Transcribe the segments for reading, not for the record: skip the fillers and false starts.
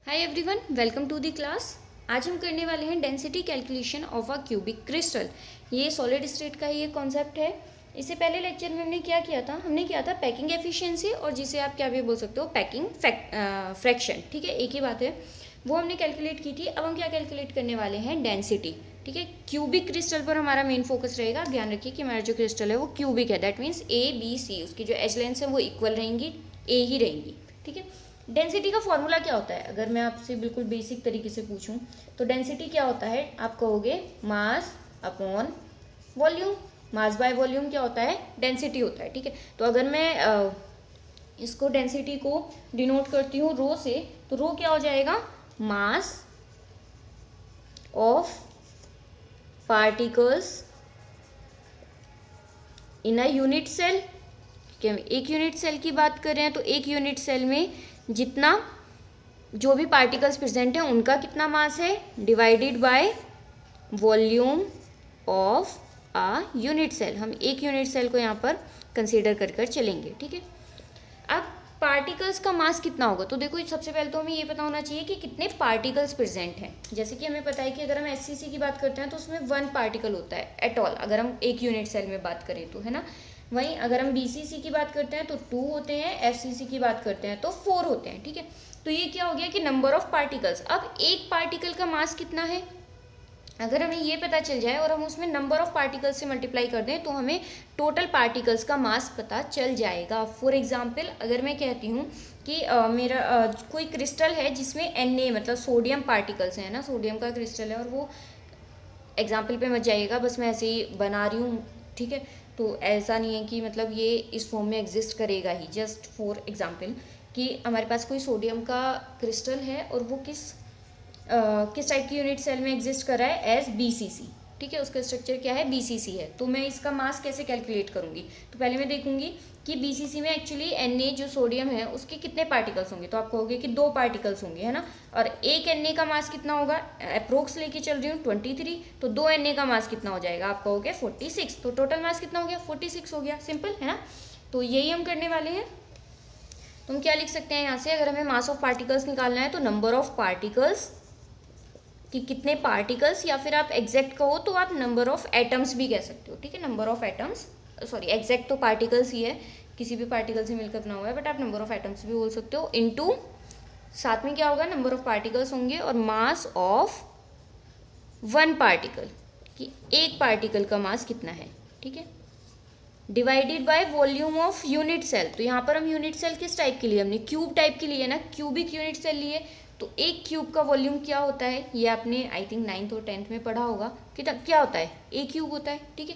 Hi everyone, welcome to the class. आज हम करने वाले हैं density calculation of a cubic crystal. ये सॉलिड स्टेट का ही एक कॉन्सेप्ट है। इससे पहले लेक्चर में हमने क्या किया था? हमने किया था पैकिंग एफिशिएंसी, और जिसे आप क्या भी बोल सकते हो, पैकिंग फ्रैक्शन। ठीक है, एक ही बात है। वो हमने कैलकुलेट की थी। अब हम क्या कैलकुलेट करने वाले हैं? डेंसिटी। ठीक है, क्यूबिक क्रिस्टल पर हमारा मेन फोकस रहेगा। ध्यान रखिए कि हमारा जो क्रिस्टल है वो क्यूबिक है। That means A B C, उसकी जो एज लेंथ है वो इक्वल रहेंगी, A ही रहेंगी। ठीक है, डेंसिटी का फॉर्मूला क्या होता है? अगर मैं आपसे बिल्कुल बेसिक तरीके से पूछूं तो डेंसिटी क्या होता है? आप कहोगे mass upon volume. Mass by volume क्या होता है? डेंसिटी होता है। ठीक है, तो अगर मैं इसको डेंसिटी को डिनोट करती हूँ रो से, तो रो क्या हो जाएगा? Mass of particles in a unit cell. कि हम एक यूनिट सेल की बात कर रहे हैं, तो एक यूनिट सेल में जितना जो भी पार्टिकल्स प्रेजेंट हैं उनका कितना मास है, divided by volume of a unit cell. हम एक यूनिट सेल को यहाँ पर कंसीडर कर कर चलेंगे। ठीक है, अब पार्टिकल्स का मास कितना होगा? तो देखो, सबसे पहले तो हमें ये पता होना चाहिए कि कितने पार्टिकल्स प्रेजेंट हैं। जैसे कि हमें पता है कि अगर हम SCC की बात करते हैं तो उसमें 1 पार्टिकल होता है एट ऑल, अगर हम एक यूनिट सेल में बात करें तो, है ना। वहीं अगर हम BCC की बात करते हैं तो 2 होते हैं, FCC की बात करते हैं तो 4 होते हैं। ठीक है, तो ये क्या हो गया कि नंबर ऑफ पार्टिकल्स। अब एक पार्टिकल का मास कितना है, अगर हमें ये पता चल जाए और हम उसमें नंबर ऑफ पार्टिकल्स से मल्टीप्लाई कर दें तो हमें टोटल पार्टिकल्स का मास पता चल जाएगा। फॉर एग्जांपल, अगर मैं कहती हूँ कि मेरा कोई क्रिस्टल है जिसमें Na मतलब सोडियम पार्टिकल्स हैं ना, सोडियम का क्रिस्टल है, और वो एग्जाम्पल पे मत जाइएगा, बस मैं ऐसे ही बना रही हूँ। ठीक है, तो ऐसा नहीं है कि मतलब ये इस फॉर्म में एग्जिस्ट करेगा ही। जस्ट फॉर एग्जाम्पल कि हमारे पास कोई सोडियम का क्रिस्टल है और वो किस टाइप की यूनिट सेल में एग्जिस्ट कर रहा है? As BCC। ठीक है, उसका स्ट्रक्चर क्या है? BCC है। तो मैं इसका मास कैसे कैलकुलेट करूंगी? तो पहले मैं देखूंगी कि BCC में एक्चुअली Na जो सोडियम है उसके कितने पार्टिकल्स होंगे। तो आप कहोगे कि 2 पार्टिकल्स होंगे, है ना। और एक Na का मास कितना होगा? अप्रोक्स लेके चल रही हूँ 23, तो 2 Na का मास कितना हो जाएगा? आप कहोगे 46। तो टोटल मास कितना हो गया? 46 हो गया। सिंपल है ना। तो यही हम करने वाले हैं। तो हम क्या लिख सकते हैं यहाँ से? अगर हमें मास ऑफ पार्टिकल्स निकालना है तो नंबर ऑफ पार्टिकल्स, कि कितने पार्टिकल्स, या फिर आप एग्जैक्ट कहो तो आप नंबर ऑफ एटम्स भी कह सकते हो। ठीक है, number of atoms, sorry exact तो पार्टिकल्स ही है, किसी भी पार्टिकल से मिलकर बना हुआ है, बट आप नंबर ऑफ एटम्स भी बोल सकते हो। इनटू साथ में क्या होगा? नंबर ऑफ पार्टिकल्स होंगे, और मास ऑफ 1 पार्टिकल, कि एक पार्टिकल का मास कितना है। ठीक है, divided by volume of unit cell. तो यहाँ पर हम यूनिट सेल किस टाइप के लिए? हमने क्यूब टाइप के लिए ना, क्यूबिक यूनिट सेल लिए। तो एक क्यूब का वॉल्यूम क्या होता है? ये आपने आई थिंक 9th और 10th में पढ़ा होगा कि क्या होता है? A क्यूब होता है। ठीक है,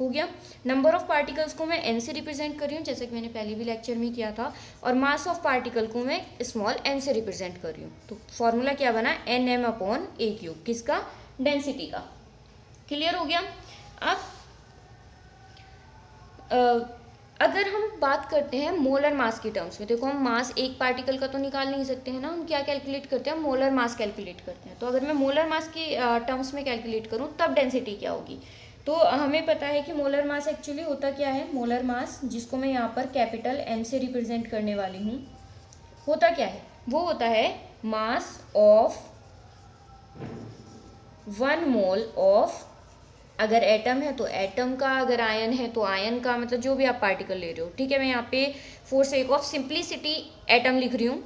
हो गया। नंबर ऑफ पार्टिकल्स को मैं N से रिप्रेजेंट कर रही हूँ, जैसे कि मैंने पहले भी लेक्चर में किया था, और मास ऑफ पार्टिकल को मैं स्मॉल n से रिप्रेजेंट कर रही हूँ। तो फॉर्मूला क्या बना? NM upon A cube. किसका? डेंसिटी का। क्लियर हो गया। अब अगर हम बात करते हैं मोलर मास की टर्म्स में, देखो हम मास एक पार्टिकल का तो निकाल नहीं सकते हैं ना, हम क्या कैलकुलेट करते हैं? मोलर मास कैलकुलेट करते हैं। तो अगर मैं मोलर मास की टर्म्स में कैलकुलेट करूं तब डेंसिटी क्या होगी? तो हमें पता है कि मोलर मास एक्चुअली होता क्या है? मोलर मास, जिसको मैं यहाँ पर कैपिटल M से रिप्रेजेंट करने वाली हूँ, होता क्या है? वो होता है मास ऑफ 1 मोल ऑफ, अगर एटम है तो एटम का, अगर आयन है तो आयन का, मतलब जो भी आप पार्टिकल ले रहे हो। ठीक है, मैं यहाँ पे for sake of simplicity atom लिख रही हूँ,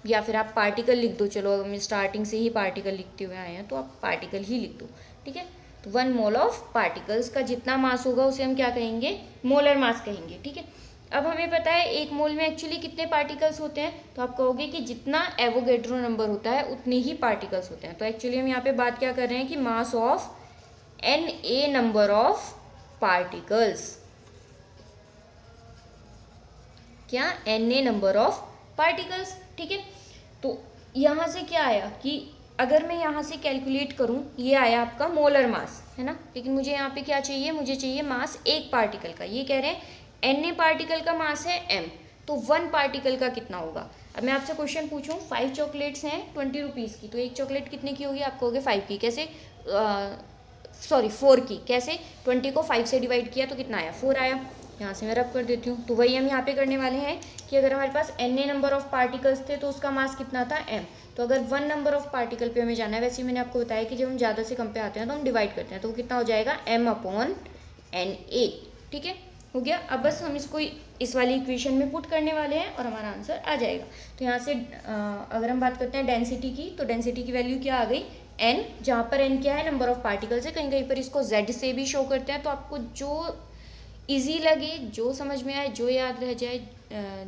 या फिर आप पार्टिकल लिख दो। चलो, अगर मैं स्टार्टिंग से ही पार्टिकल लिखते हुए आए हैं तो आप पार्टिकल ही लिख दो। ठीक है, तो 1 मोल ऑफ पार्टिकल्स का जितना मास होगा उसे हम क्या कहेंगे? मोलर मास कहेंगे। ठीक है, अब हमें पता है एक मोल में एक्चुअली कितने पार्टिकल्स होते हैं, तो आप कहोगे कि जितना एवोगेड्रो नंबर होता है उतने ही पार्टिकल्स होते हैं। तो एक्चुअली हम यहाँ पे बात क्या कर रहे हैं कि mass of Na number of particles. क्या? Na number of particles. ठीक है, तो यहाँ से क्या आया कि अगर मैं यहाँ से कैलकुलेट करूँ, ये आया आपका मोलर मास, है ना। लेकिन मुझे यहाँ पे क्या चाहिए? मुझे चाहिए मास एक पार्टिकल का। ये कह रहे हैं Na पार्टिकल का मास है M, तो 1 पार्टिकल का कितना होगा? अब मैं आपसे क्वेश्चन पूछूं, 5 चॉकलेट्स हैं 20 रुपीज़ की, तो एक चॉकलेट कितने की होगी? आप कहोगे 5 की। कैसे? 4 की। कैसे? 20 को 5 से डिवाइड किया तो कितना आया? 4 आया। यहाँ से मैं रब कर देती हूँ। तो वही हम यहाँ पे करने वाले हैं कि अगर हमारे पास n नंबर ऑफ पार्टिकल्स थे तो उसका मास कितना था m। तो अगर 1 नंबर ऑफ पार्टिकल पे हमें जाना है, वैसे ही मैंने आपको बताया कि जब हम ज़्यादा से कम पे आते हैं तो हम डिवाइड करते हैं, तो वो कितना हो जाएगा m/na। ठीक है, हो गया। अब बस हम इसको इस वाली इक्वेशन में पुट करने वाले हैं और हमारा आंसर आ जाएगा। तो यहाँ से अगर हम बात करते हैं डेंसिटी की, तो डेंसिटी की वैल्यू क्या आ गई n, जहाँ पर n क्या है नंबर ऑफ पार्टिकल्स है। कहीं कहीं पर इसको z से भी शो करते हैं, तो आपको जो इजी लगे, जो समझ में आए, जो याद रह जाए,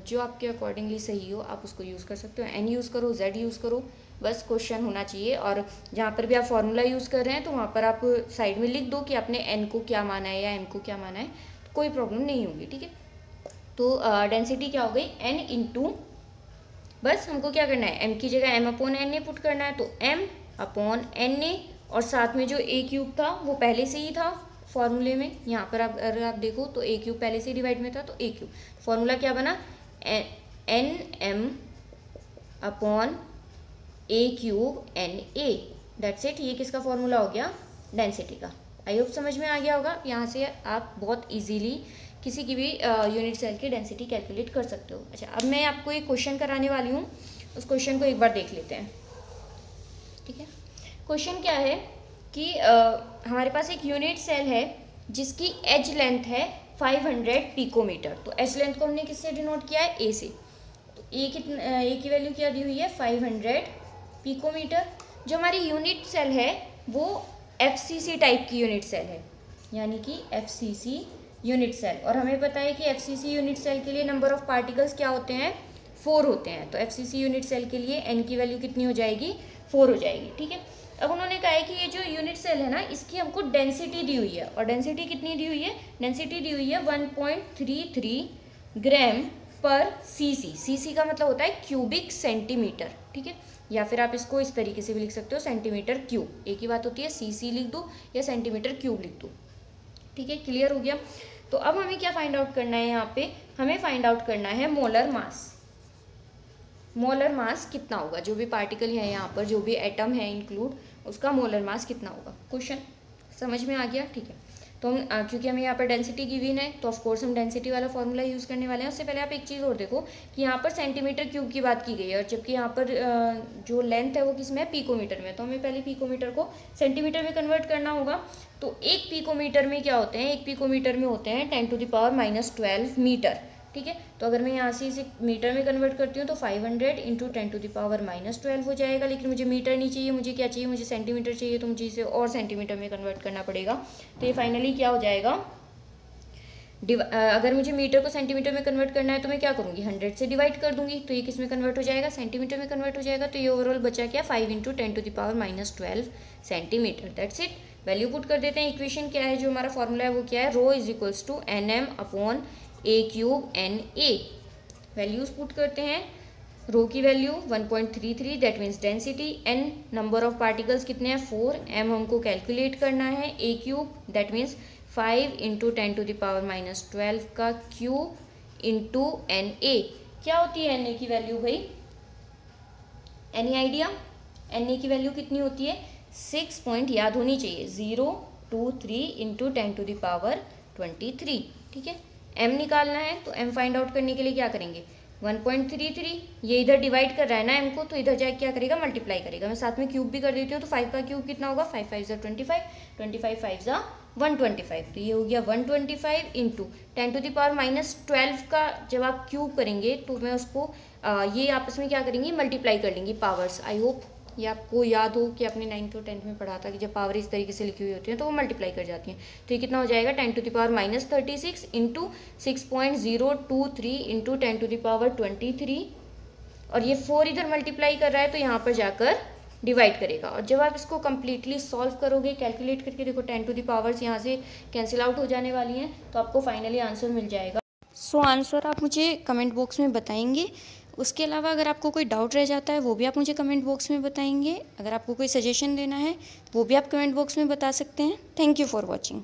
जो आपके अकॉर्डिंगली सही हो आप उसको यूज़ कर सकते हो। n यूज़ करो, z यूज़ करो, बस क्वेश्चन होना चाहिए। और जहाँ पर भी आप फॉर्मूला यूज़ कर रहे हैं तो वहाँ पर आप साइड में लिख दो कि आपने n को क्या माना है या m को क्या माना है, तो कोई प्रॉब्लम नहीं होगी। ठीक है, तो डेंसिटी क्या हो गई n इंटू, बस हमको क्या करना है m की जगह m/na पुट करना है, तो m/na और साथ में जो a³ था वो पहले से ही था फॉर्मूले में। यहाँ पर आप अगर आप देखो तो a³ पहले से डिवाइड में था, तो a³ फॉर्मूला क्या बना nm/a³ दैट्स इट। ये किसका फॉर्मूला हो गया, डेंसिटी का। आई होप समझ में आ गया होगा। यहाँ से आप बहुत इजीली किसी की भी यूनिट सेल की डेंसिटी कैलकुलेट कर सकते हो। अच्छा, अब मैं आपको एक क्वेश्चन कराने वाली हूँ, उस क्वेश्चन को एक बार देख लेते हैं। ठीक है, क्वेश्चन क्या है कि हमारे पास एक यूनिट सेल है जिसकी एज लेंथ है 500 पिकोमीटर। तो एज लेंथ को हमने किससे डिनोट किया है, ए से। तो ए की वैल्यू क्या दी हुई है 500 पिकोमीटर। जो हमारी यूनिट सेल है वो FCC टाइप की यूनिट सेल है, यानी कि FCC यूनिट सेल। और हमें पता है कि FCC यूनिट सेल के लिए नंबर ऑफ पार्टिकल्स क्या होते हैं, 4 होते हैं। तो FCC यूनिट सेल के लिए n की वैल्यू कितनी हो जाएगी, 4 हो जाएगी। ठीक है, अब उन्होंने कहा है कि ये जो यूनिट सेल है ना, इसकी हमको डेंसिटी दी हुई है। और डेंसिटी कितनी दी हुई है, डेंसिटी दी हुई है 1.33 ग्राम पर cc। cc का मतलब होता है क्यूबिक सेंटीमीटर। ठीक है, या फिर आप इसको इस तरीके से भी लिख सकते हो, सेंटीमीटर क्यूब। एक ही बात होती है, cc लिख दो या सेंटीमीटर क्यूब लिख दो। ठीक है, क्लियर हो गया। तो अब हमें क्या फाइंड आउट करना है, यहाँ पे हमें फाइंड आउट करना है मोलर मास। मोलर मास कितना होगा, जो भी पार्टिकल है यहाँ पर, जो भी एटम है इंक्लूड, उसका मोलर मास कितना होगा। क्वेश्चन समझ में आ गया। ठीक है, तो हम क्योंकि हमें यहाँ पर डेंसिटी गिवन है तो ऑफकोर्स हम डेंसिटी वाला फॉर्मूला यूज़ करने वाले हैं। उससे पहले आप एक चीज़ और देखो कि यहाँ पर सेंटीमीटर क्यूब की बात की गई है, और जबकि यहाँ पर जो लेंथ है वो किस में है, पिकोमीटर में। तो हमें पहले पिकोमीटर को सेंटीमीटर में कन्वर्ट करना होगा। तो एक पिकोमीटर में क्या होते हैं, एक पिकोमीटर में होते हैं 10⁻⁻12 मीटर। ठीक है, तो अगर मैं यहाँ से इसे मीटर में कन्वर्ट करती हूँ तो 500 × 10⁻⁻12 हो जाएगा। लेकिन मुझे मीटर नहीं चाहिए, मुझे क्या चाहिए, मुझे सेंटीमीटर चाहिए। तो मुझे इसे और सेंटीमीटर में कन्वर्ट करना पड़ेगा। तो ये फाइनली क्या हो जाएगा, अगर मुझे मीटर को सेंटीमीटर में कन्वर्ट करना है तो मैं क्या करूँगी, 100 से डिवाइड कर दूंगी। तो ये किस में कन्वर्ट हो जाएगा, सेंटीमीटर में कन्वर्ट हो जाएगा। तो ये ओवरऑल बचा क्या, 5 × 10⁻⁻12 centimetre. That's it. Value put कर देते हैं। इक्वेशन क्या है, जो हमारा फॉर्मूला है वो क्या है, ρ = nm/a³na। वैल्यूज पुट करते हैं। रो की value 1.33 that means density, n number of particles कितने हैं 4, m हमको कैलकुलेट करना है, a³ दैट मीन्स 5 × 10⁻⁻12 का क्यूब इंटू na। क्या होती है na की वैल्यू भाई, एनी आइडिया, na की वैल्यू कितनी होती है, 6 पॉइंट याद होनी चाहिए, 023 × 10⁻23। ठीक है, m निकालना है। तो m फाइंड आउट करने के लिए क्या करेंगे, 1.33, ये इधर डिवाइड कर रहा है ना m को, तो इधर जाके क्या करेगा, मल्टीप्लाई करेगा। मैं साथ में क्यूब भी कर देती हूँ। तो 5 का क्यूब कितना होगा, 5 5 = 25, 25 5 = 125। तो ये हो गया 125 इंटू 10⁻⁻12 का जब आप क्यूब करेंगे तो मैं उसको ये आपस में क्या करेंगी, मल्टीप्लाई कर लेंगी पावर्स। आई होप ये आपको याद हो कि आपने 9th और 10th में पढ़ा था कि जब पावर इस तरीके से लिखी हुई होती है तो वो मल्टीप्लाई कर जाती हैं। तो ये कितना हो जाएगा, 10⁻⁻36 इंटू 6.023 इंटू 10⁻23, और ये 4 इधर मल्टीप्लाई कर रहा है तो यहाँ पर जाकर डिवाइड करेगा। और जब आप इसको कम्प्लीटली सॉल्व करोगे, कैलकुलेट करके देखो, 10 टू द पावर्स यहाँ से कैंसिल आउट हो जाने वाली हैं, तो आपको फाइनली आंसर मिल जाएगा। सो आंसर आप मुझे कमेंट बॉक्स में बताएंगे। उसके अलावा अगर आपको कोई डाउट रह जाता है वो भी आप मुझे कमेंट बॉक्स में बताएंगे। अगर आपको कोई सजेशन देना है वो भी आप कमेंट बॉक्स में बता सकते हैं। Thank you for watching.